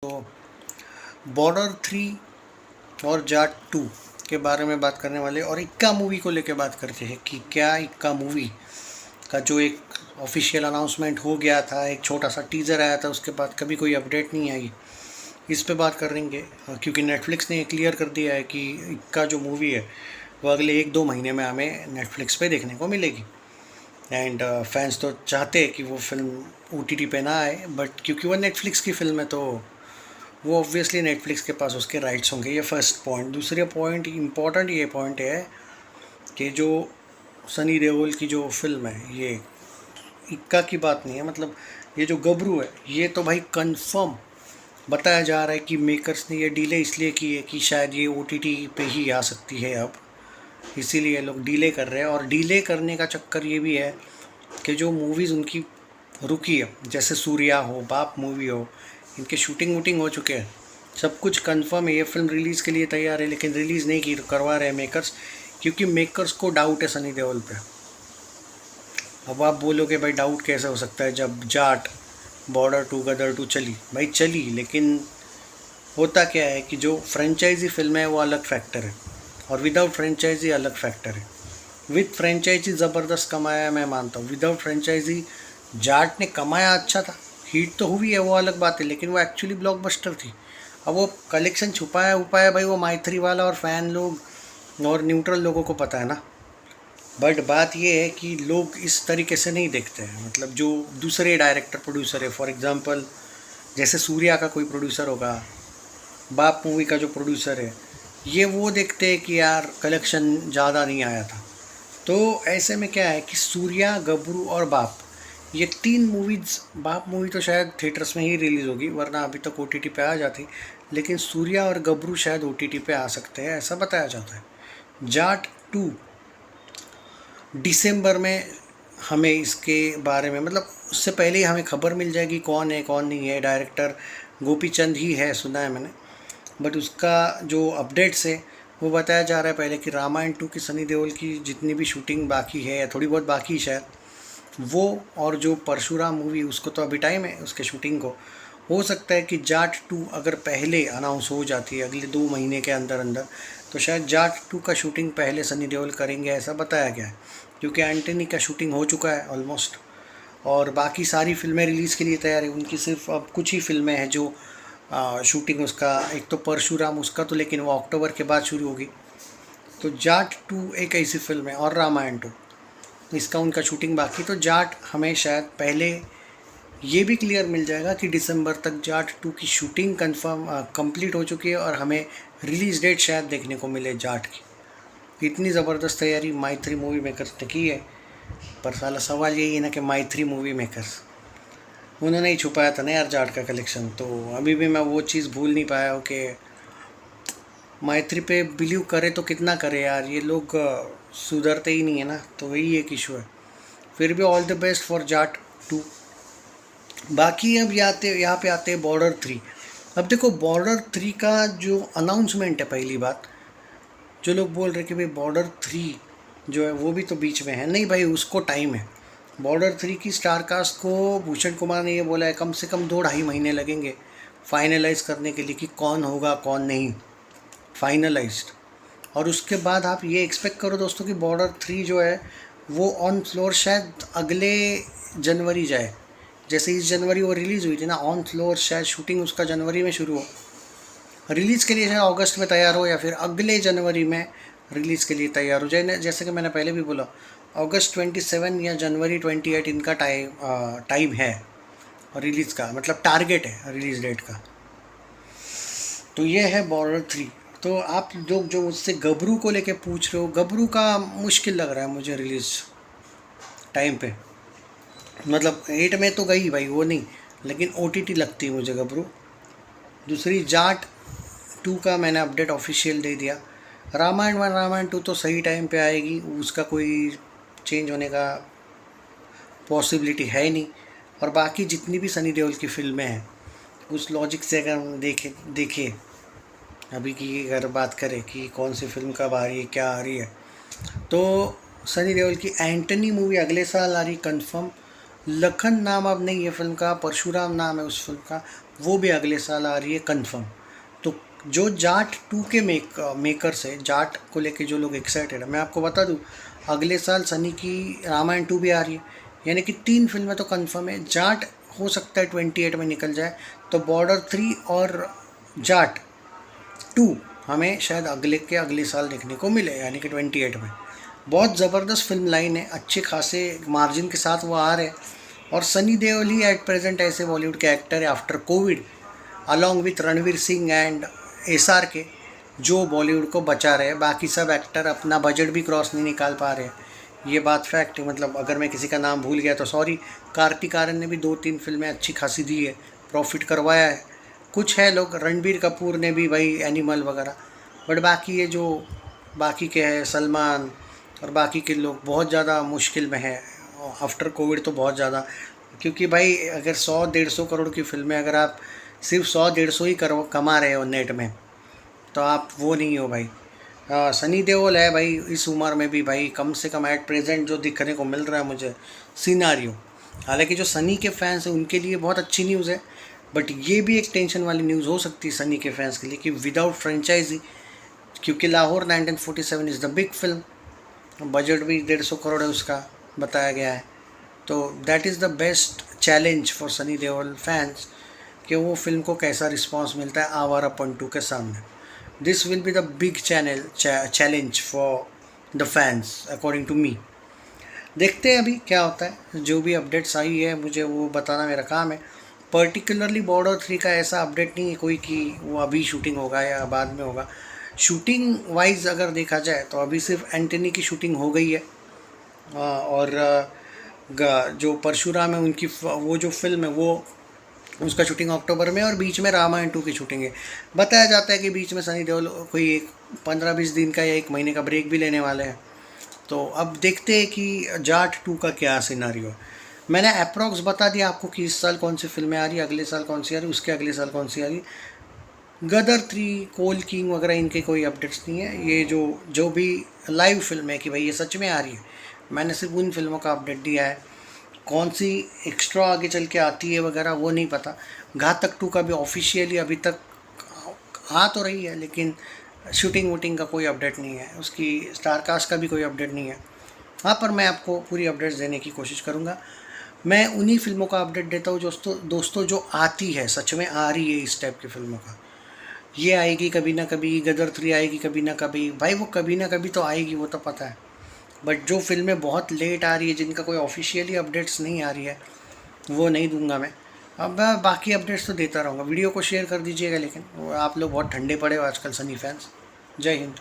तो बॉर्डर 3 और जाट 2 के बारे में बात करने वाले और इक्का मूवी को लेकर बात करते हैं कि क्या इक्का मूवी का जो एक ऑफिशियल अनाउंसमेंट हो गया था, एक छोटा सा टीज़र आया था, उसके बाद कभी कोई अपडेट नहीं आई। इस पे बात करेंगे क्योंकि नेटफ्लिक्स ने क्लियर कर दिया है कि इक्का जो मूवी है वो अगले 1-2 महीने में हमें नेटफ्लिक्स पे देखने को मिलेगी। एंड फैंस तो चाहते हैं कि वो फिल्म OTT पे ना आए, बट क्योंकि वो नेटफ्लिक्स की फिल्म है तो वो ऑब्वियसली नेटफ्लिक्स के पास उसके राइट्स होंगे। ये फर्स्ट पॉइंट। दूसरे पॉइंट इम्पॉर्टेंट ये पॉइंट है कि जो सनी देओल की जो फिल्म है ये इक्का की बात नहीं है, मतलब ये जो गबरू है ये तो भाई कंफर्म बताया जा रहा है कि मेकर्स ने ये डिले इसलिए की है कि शायद ये OTT पे ही आ सकती है अब, इसीलिए लोग डिले कर रहे हैं। और डिले करने का चक्कर ये भी है कि जो मूवीज़ उनकी रुकी है, जैसे सूर्या हो, बाप मूवी हो, इनके शूटिंग वूटिंग हो चुके हैं, सब कुछ कंफर्म है, ये फिल्म रिलीज़ के लिए तैयार है, लेकिन रिलीज़ नहीं की करवा रहे हैं मेकर्स, क्योंकि मेकर्स को डाउट है सनी देओल पे। अब आप बोलोगे भाई डाउट कैसे हो सकता है जब जाट, बॉर्डर 2, गदर 2 चली, भाई चली, लेकिन होता क्या है कि जो फ्रेंचाइजी फिल्म है वो अलग फैक्टर है और विदाउट फ्रेंचाइजी अलग फैक्टर है। विद फ्रेंचाइजी ज़बरदस्त कमाया है, मैं मानता हूँ। विदाउट फ्रेंचाइजी जाट ने कमाया अच्छा था, हिट तो हुई है वो अलग बात है, लेकिन वो एक्चुअली ब्लॉकबस्टर थी। अब वो कलेक्शन छुपाया उपाया भाई वो माइथरी वाला और फैन लोग और न्यूट्रल लोगों को पता है ना। बट बात ये है कि लोग इस तरीके से नहीं देखते हैं, मतलब जो दूसरे डायरेक्टर प्रोड्यूसर है, फॉर एग्जांपल जैसे सूर्या का कोई प्रोड्यूसर होगा, बाप मूवी का जो प्रोड्यूसर है, ये वो देखते हैं कि यार कलेक्शन ज़्यादा नहीं आया था। तो ऐसे में क्या है कि सूर्या, गबरू और बाप, ये 3 मूवीज़, बाप मूवी तो शायद थिएटर्स में ही रिलीज़ होगी वरना अभी तक OTT पे आ जाती, लेकिन सूर्या और गबरू शायद OTT पे आ सकते हैं, ऐसा बताया जाता है। जाट 2 दिसंबर में हमें इसके बारे में, मतलब उससे पहले ही हमें खबर मिल जाएगी कौन है कौन नहीं है। डायरेक्टर गोपीचंद ही है, सुना है मैंने, बट उसका जो अपडेट्स है वो बताया जा रहा है पहले कि रामायण 2 की सनी देओल की जितनी भी शूटिंग बाकी है या थोड़ी बहुत बाकी शायद वो, और जो परशुराम मूवी उसको तो अभी टाइम है उसके शूटिंग को, हो सकता है कि जाट 2 अगर पहले अनाउंस हो जाती है अगले 2 महीने के अंदर अंदर, तो शायद जाट 2 का शूटिंग पहले सनी देओल करेंगे, ऐसा बताया गया है। क्योंकि एंटनी का शूटिंग हो चुका है ऑलमोस्ट और बाकी सारी फिल्में रिलीज़ के लिए तैयार है उनकी, सिर्फ अब कुछ ही फिल्में हैं जो शूटिंग उसका, एक तो परशुराम उसका तो, लेकिन वो अक्टूबर के बाद शुरू होगी। तो जाट 2 एक ऐसी फिल्म है और रामायण 2 इसका उनका शूटिंग बाकी। तो जाट हमें शायद पहले ये भी क्लियर मिल जाएगा कि दिसंबर तक जाट 2 की शूटिंग कंफर्म कंप्लीट हो चुकी है और हमें रिलीज़ डेट शायद देखने को मिले जाट की। इतनी ज़बरदस्त तैयारी माई3 मूवी मेकर्स ने की है, पर साला सवाल यही है ना कि माई3 मूवी मेकर्स, उन्होंने ही छुपाया था ना यार जाट का कलेक्शन, तो अभी भी मैं वो चीज़ भूल नहीं पाया हूँ कि माई3 पे बिलीव करे तो कितना करे यार, ये लोग सुधरते ही नहीं है ना, तो वही एक इशू है। फिर भी all the best for Jat 2। बाकी अब यहाँ पे आते हैं बॉर्डर 3। अब देखो बॉर्डर 3 का जो अनाउंसमेंट है, पहली बात जो लोग बोल रहे कि भाई बॉर्डर 3 जो है वो भी तो बीच में है, नहीं भाई उसको टाइम है। बॉर्डर 3 की स्टार कास्ट को भूषण कुमार ने ये बोला है कम से कम 2-2.5 महीने लगेंगे फाइनलाइज करने के लिए कि कौन होगा कौन नहीं फाइनलाइज्ड। और उसके बाद आप ये एक्सपेक्ट करो दोस्तों कि बॉर्डर 3 जो है वो ऑन फ्लोर शायद अगले जनवरी जाए, जैसे इस जनवरी वो रिलीज़ हुई थी ना, ऑन फ्लोर शायद शूटिंग उसका जनवरी में शुरू हो, रिलीज़ के लिए शायद अगस्त में तैयार हो या फिर अगले जनवरी में रिलीज़ के लिए तैयार हो जाए। जैसे कि मैंने पहले भी बोला, अगस्त 27 या जनवरी 28 इनका टाइम है रिलीज़ का, मतलब टारगेट है रिलीज़ डेट का। तो ये है बॉर्डर 3। तो आप लोग जो मुझसे गबरू को लेके पूछ रहे हो, गबरू का मुश्किल लग रहा है मुझे रिलीज़ टाइम पे, मतलब 8 में तो गई भाई वो नहीं, लेकिन OTT लगती है मुझे गबरू। दूसरी जाट 2 का मैंने अपडेट ऑफिशियल दे दिया। रामायण 1, रामायण 2 तो सही टाइम पे आएगी, उसका कोई चेंज होने का पॉसिबिलिटी है ही नहीं। और बाकी जितनी भी सनी देओल की फिल्में हैं उस लॉजिक से अगर हम देखें अभी की अगर बात करें कि कौन सी फिल्म कब आ रही है क्या आ रही है, तो सनी देओल की एंटनी मूवी अगले साल आ रही कंफर्म। लखन नाम अब नहीं है फिल्म का, परशुराम नाम है उस फिल्म का, वो भी अगले साल आ रही है कंफर्म। तो जो जाट 2 के मेकर्स है, जाट को लेके जो लोग एक्साइटेड है, मैं आपको बता दूँ अगले साल सनी की रामायण 2 भी आ रही है, यानी कि 3 फिल्में तो कंफर्म है। जाट हो सकता है 28 में निकल जाए, तो बॉर्डर 3 और जाट 2 हमें शायद अगले साल देखने को मिले, यानी कि 28 में। बहुत ज़बरदस्त फिल्म लाइन है, अच्छे खासे मार्जिन के साथ वो आ रहे हैं। और सनी देओल ही एट प्रेजेंट ऐसे बॉलीवुड के एक्टर है after Covid, along with Ranveer Singh and SR के, जो बॉलीवुड को बचा रहे हैं। बाकी सब एक्टर अपना बजट भी क्रॉस नहीं निकाल पा रहे हैं, ये बात फैक्ट है। मतलब अगर मैं किसी का नाम भूल गया तो सॉरी। कार्तिक आर्यन ने भी 2-3 फिल्में अच्छी खासी दी है, प्रॉफिट करवाया है। कुछ है लोग, रणबीर कपूर ने भी भाई एनिमल वगैरह, बट बाकी ये जो बाकी के हैं सलमान और बाकी के लोग बहुत ज़्यादा मुश्किल में है आफ्टर कोविड, तो बहुत ज़्यादा। क्योंकि भाई अगर 100-150 करोड़ की फिल्में अगर आप सिर्फ 100-150 ही कमा रहे हो नेट में, तो आप वो नहीं हो भाई। सनी देओल है भाई इस उम्र में भी भाई, कम से कम एट प्रेजेंट जो दिखने को मिल रहा है मुझे सिनारियो। हालांकि जो सनी के फैंस हैं उनके लिए बहुत अच्छी न्यूज़ है, बट ये भी एक टेंशन वाली न्यूज़ हो सकती है सनी के फैंस के लिए कि विदाउट फ्रेंचाइजी, क्योंकि Lahore 1947 is the big film, budget भी 150 करोड़ है उसका बताया गया है। तो that is the best challenge for Sunny Deol fans कि वो फिल्म को कैसा रिस्पांस मिलता है आवारापन 2 के सामने। This will be the big challenge for the fans according to me. देखते हैं अभी क्या होता है, जो भी अपडेट्स आई है मुझे वो बताना मेरा काम है। पर्टिकुलरली बॉर्डर 3 का ऐसा अपडेट नहीं है कोई कि वो अभी शूटिंग होगा या बाद में होगा। शूटिंग वाइज अगर देखा जाए तो अभी सिर्फ एंटनी की शूटिंग हो गई है, और जो परशुराम है उनकी वो जो फिल्म है वो उसका शूटिंग अक्टूबर में, और बीच में रामायण 2 की शूटिंग है। बताया जाता है कि बीच में सनी देओल कोई एक 15-20 दिन का या 1 महीने का ब्रेक भी लेने वाले हैं। तो अब देखते हैं कि जाट 2 का क्या सिनारियो है। मैंने अप्रॉक्स बता दिया आपको कि इस साल कौन सी फिल्में आ रही, अगले साल कौन सी आ रही, उसके अगले साल कौन सी आ रही। गदर 3, कोल किंग वगैरह इनके कोई अपडेट्स नहीं है। ये जो भी लाइव फिल्म है कि भाई ये सच में आ रही है, मैंने सिर्फ उन फिल्मों का अपडेट दिया है। कौन सी एक्स्ट्रा आगे चल के आती है वगैरह वो नहीं पता। घातक 2 का भी ऑफिशियली अभी तक आ तो रही है, लेकिन शूटिंग वूटिंग का कोई अपडेट नहीं है, उसकी स्टारकास्ट का भी कोई अपडेट नहीं है। हाँ, पर मैं आपको पूरी अपडेट्स देने की कोशिश करूँगा। मैं उन्हीं फिल्मों का अपडेट देता हूँ दोस्तों जो आती है, सच में आ रही है इस टाइप की फिल्मों का। ये आएगी कभी ना कभी, गदर 3 आएगी कभी ना कभी, भाई वो कभी ना कभी तो आएगी, वो तो पता है। बट जो फिल्में बहुत लेट आ रही है, जिनका कोई ऑफिशियली अपडेट्स नहीं आ रही है, वो नहीं दूंगा मैं। अब बाकी अपडेट्स तो देता रहूँगा। वीडियो को शेयर कर दीजिएगा, लेकिन आप लोग बहुत ठंडे पड़े हो आजकल सनी फैंस। जय हिंद।